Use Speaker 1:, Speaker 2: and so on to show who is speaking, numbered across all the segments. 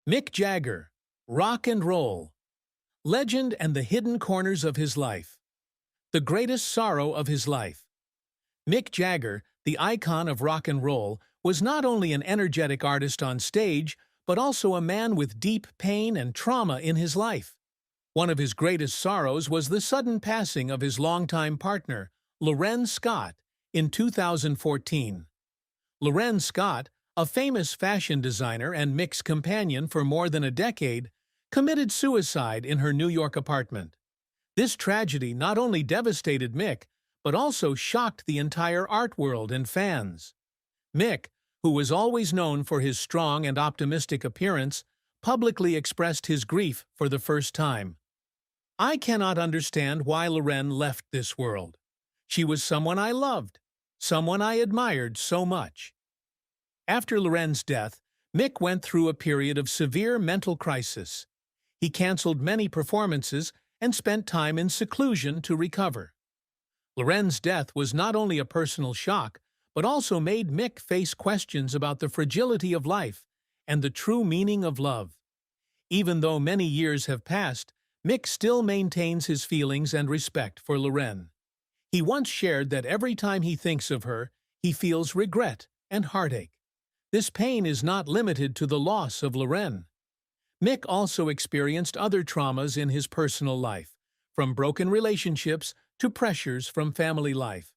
Speaker 1: Mick Jagger, rock and roll, legend and the hidden corners of his life. The greatest sorrow of his life. Mick Jagger, the icon of rock and roll, was not only an energetic artist on stage, but also a man with deep pain and trauma in his life. One of his greatest sorrows was the sudden passing of his longtime partner, Loren Scott, in 2014. Loren Scott, a famous fashion designer and Mick's companion for more than a decade, committed suicide in her New York apartment. This tragedy not only devastated Mick, but also shocked the entire art world and fans. Mick, who was always known for his strong and optimistic appearance, publicly expressed his grief for the first time. "I cannot understand why Loren left this world. She was someone I loved, someone I admired so much." After Loren's death, Mick went through a period of severe mental crisis. He canceled many performances and spent time in seclusion to recover. Loren's death was not only a personal shock, but also made Mick face questions about the fragility of life and the true meaning of love. Even though many years have passed, Mick still maintains his feelings and respect for Loren. He once shared that every time he thinks of her, he feels regret and heartache. This pain is not limited to the loss of Loren. Mick also experienced other traumas in his personal life, from broken relationships to pressures from family life.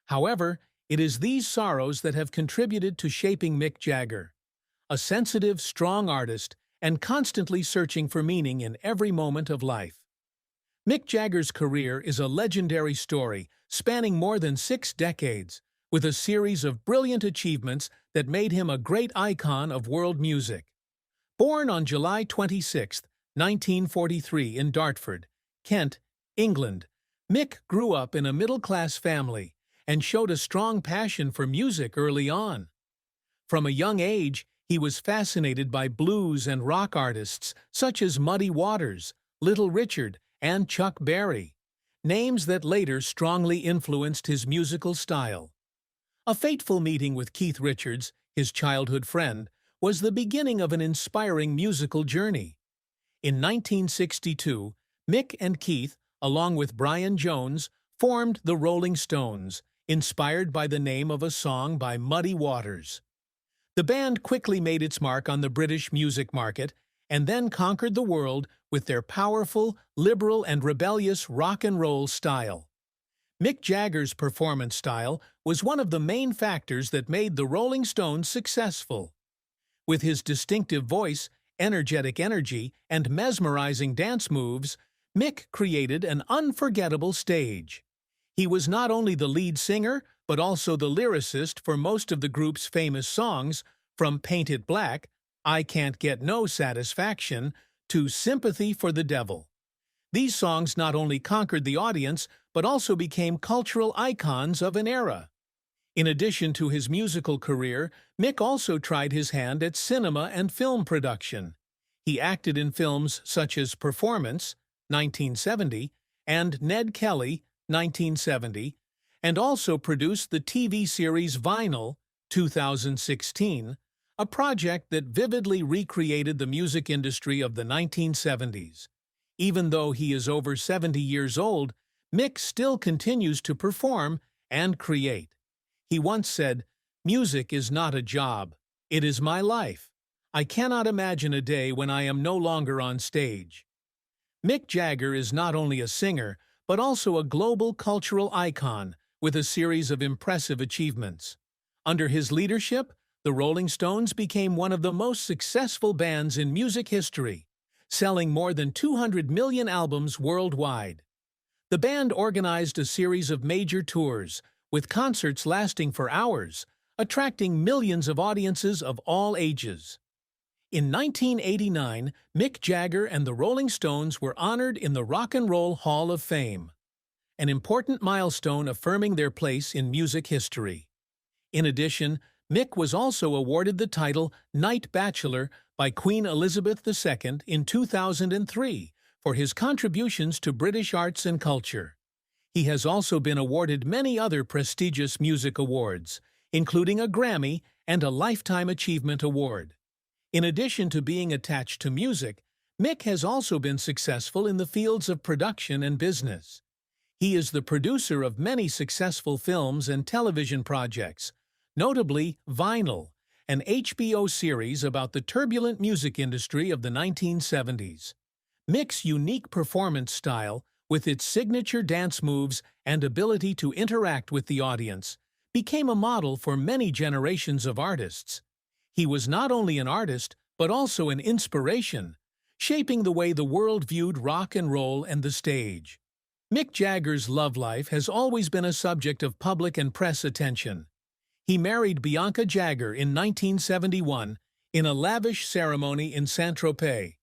Speaker 1: However, it is these sorrows that have contributed to shaping Mick Jagger, a sensitive, strong artist and constantly searching for meaning in every moment of life. Mick Jagger's career is a legendary story spanning more than 6 decades, with a series of brilliant achievements that made him a great icon of world music. Born on July 26, 1943 in Dartford, Kent, England, Mick grew up in a middle-class family and showed a strong passion for music early on. From a young age, he was fascinated by blues and rock artists such as Muddy Waters, Little Richard, and Chuck Berry, names that later strongly influenced his musical style. A fateful meeting with Keith Richards, his childhood friend, was the beginning of an inspiring musical journey. In 1962, Mick and Keith, along with Brian Jones, formed the Rolling Stones, inspired by the name of a song by Muddy Waters. The band quickly made its mark on the British music market and then conquered the world with their powerful, liberal, and rebellious rock and roll style. Mick Jagger's performance style was one of the main factors that made the Rolling Stones successful. With his distinctive voice, energetic energy, and mesmerizing dance moves, Mick created an unforgettable stage. He was not only the lead singer, but also the lyricist for most of the group's famous songs, from Paint It Black, I Can't Get No Satisfaction, to Sympathy for the Devil. These songs not only conquered the audience, but also became cultural icons of an era. In addition to his musical career, Mick also tried his hand at cinema and film production. He acted in films such as Performance, 1970, and Ned Kelly, 1970, and also produced the TV series Vinyl, 2016, a project that vividly recreated the music industry of the 1970s. Even though he is over 70 years old, Mick still continues to perform and create. He once said, "Music is not a job. It is my life. I cannot imagine a day when I am no longer on stage." Mick Jagger is not only a singer, but also a global cultural icon with a series of impressive achievements. Under his leadership, the Rolling Stones became one of the most successful bands in music history, selling more than 200 million albums worldwide. The band organized a series of major tours, with concerts lasting for hours, attracting millions of audiences of all ages. In 1989, Mick Jagger and the Rolling Stones were honored in the Rock and Roll Hall of Fame, an important milestone affirming their place in music history. In addition, Mick was also awarded the title Knight Bachelor by Queen Elizabeth II in 2003 for his contributions to British arts and culture. He has also been awarded many other prestigious music awards, including a Grammy and a Lifetime Achievement Award. In addition to being attached to music, Mick has also been successful in the fields of production and business. He is the producer of many successful films and television projects, notably Vinyl, an HBO series about the turbulent music industry of the 1970s. Mick's unique performance style, with its signature dance moves and ability to interact with the audience, became a model for many generations of artists. He was not only an artist, but also an inspiration, shaping the way the world viewed rock and roll and the stage. Mick Jagger's love life has always been a subject of public and press attention. He married Bianca Jagger in 1971 in a lavish ceremony in Saint-Tropez.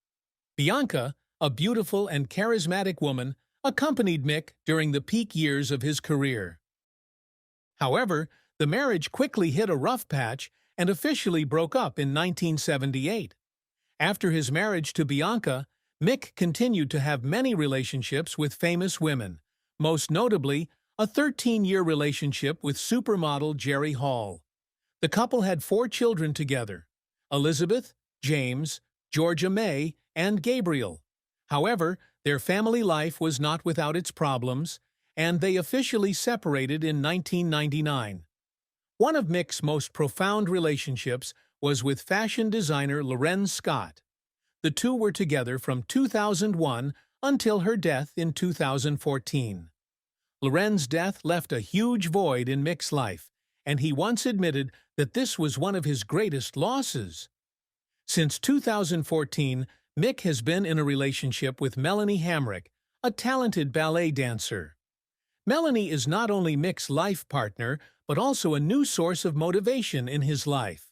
Speaker 1: Bianca, a beautiful and charismatic woman, accompanied Mick during the peak years of his career. However, the marriage quickly hit a rough patch and officially broke up in 1978. After his marriage to Bianca, Mick continued to have many relationships with famous women, most notably a 13-year relationship with supermodel Jerry Hall. The couple had 4 children together: Elizabeth, James, Georgia May, and Gabriel. However, their family life was not without its problems, and they officially separated in 1999. One of Mick's most profound relationships was with fashion designer Lorenz Scott. The two were together from 2001 until her death in 2014. Lorenz's death left a huge void in Mick's life, and he once admitted that this was one of his greatest losses. Since 2014, Mick has been in a relationship with Melanie Hamrick, a talented ballet dancer. Melanie is not only Mick's life partner, but also a new source of motivation in his life.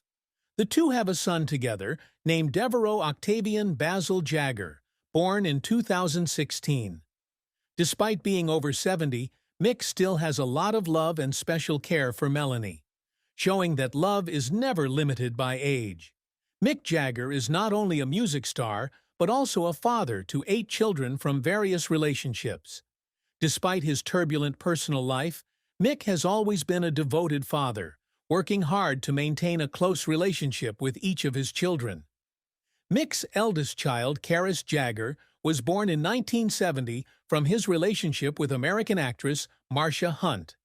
Speaker 1: The two have a son together named Devereaux Octavian Basil Jagger, born in 2016. Despite being over 70, Mick still has a lot of love and special care for Melanie, showing that love is never limited by age. Mick Jagger is not only a music star, but also a father to 8 children from various relationships. Despite his turbulent personal life, Mick has always been a devoted father, working hard to maintain a close relationship with each of his children. Mick's eldest child, Charis Jagger, was born in 1970 from his relationship with American actress Marsha Hunt.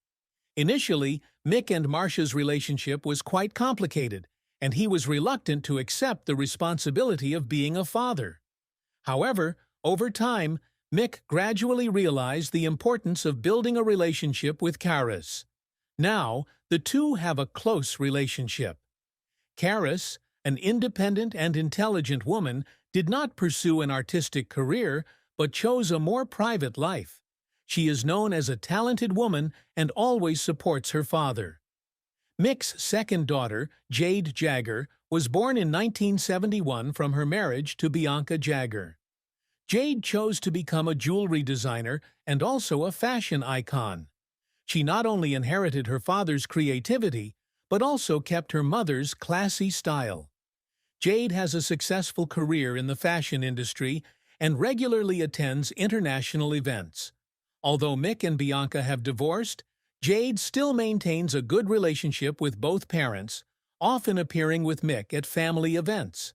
Speaker 1: Initially, Mick and Marsha's relationship was quite complicated, and he was reluctant to accept the responsibility of being a father. However, over time, Mick gradually realized the importance of building a relationship with Charis. Now, the two have a close relationship. Charis, an independent and intelligent woman, did not pursue an artistic career, but chose a more private life. She is known as a talented woman and always supports her father. Mick's second daughter, Jade Jagger, was born in 1971 from her marriage to Bianca Jagger. Jade chose to become a jewelry designer and also a fashion icon. She not only inherited her father's creativity, but also kept her mother's classy style. Jade has a successful career in the fashion industry and regularly attends international events. Although Mick and Bianca have divorced, Jade still maintains a good relationship with both parents, often appearing with Mick at family events.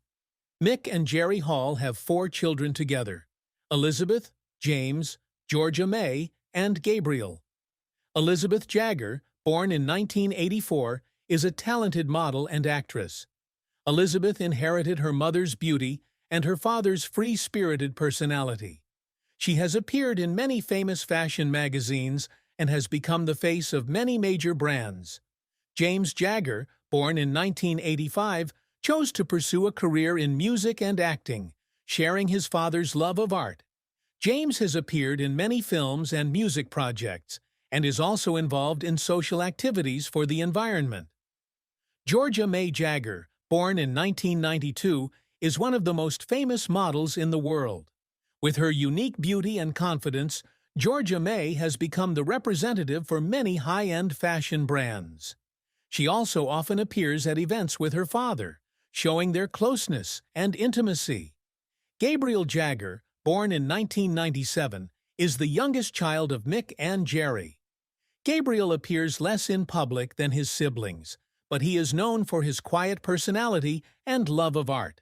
Speaker 1: Mick and Jerry Hall have 4 children together: Elizabeth, James, Georgia May, and Gabriel. Elizabeth Jagger, born in 1984, is a talented model and actress. Elizabeth inherited her mother's beauty and her father's free-spirited personality. She has appeared in many famous fashion magazines and has become the face of many major brands. James Jagger, born in 1985, chose to pursue a career in music and acting, sharing his father's love of art. James has appeared in many films and music projects, and is also involved in social activities for the environment. Georgia May Jagger, born in 1992, is one of the most famous models in the world. With her unique beauty and confidence, Georgia May has become the representative for many high-end fashion brands. She also often appears at events with her father, showing their closeness and intimacy. Gabriel Jagger, born in 1997, is the youngest child of Mick and Jerry. Gabriel appears less in public than his siblings, but he is known for his quiet personality and love of art.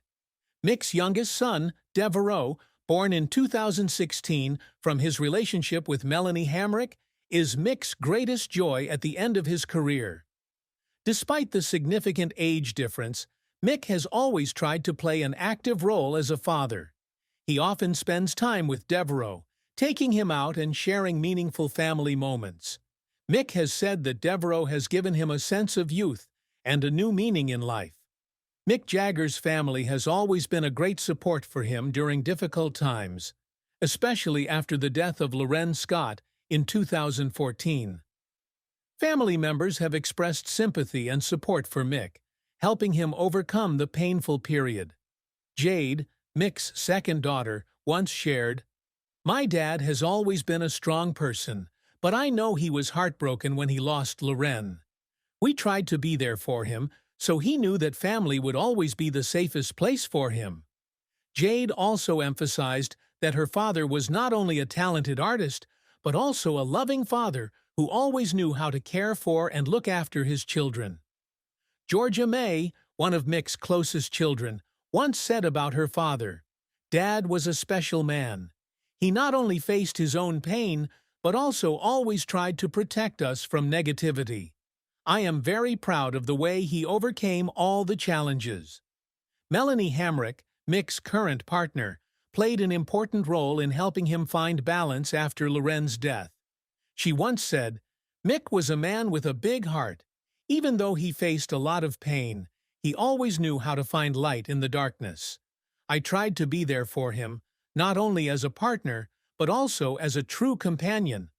Speaker 1: Mick's youngest son, Devereaux, born in 2016 from his relationship with Melanie Hamrick, is Mick's greatest joy at the end of his career. Despite the significant age difference, Mick has always tried to play an active role as a father. He often spends time with Devereaux, taking him out and sharing meaningful family moments. Mick has said that Devereaux has given him a sense of youth and a new meaning in life. Mick Jagger's family has always been a great support for him during difficult times, especially after the death of Loren Scott in 2014. Family members have expressed sympathy and support for Mick, helping him overcome the painful period. Jade, Mick's second daughter, once shared, "My dad has always been a strong person, but I know he was heartbroken when he lost Loren. We tried to be there for him, so he knew that family would always be the safest place for him." Jade also emphasized that her father was not only a talented artist, but also a loving father who always knew how to care for and look after his children. Georgia May, one of Mick's closest children, once said about her father, "Dad was a special man. He not only faced his own pain, but also always tried to protect us from negativity. I am very proud of the way he overcame all the challenges." Melanie Hamrick, Mick's current partner, played an important role in helping him find balance after Loren's death. She once said, "Mick was a man with a big heart. Even though he faced a lot of pain, he always knew how to find light in the darkness. I tried to be there for him, not only as a partner, but also as a true companion,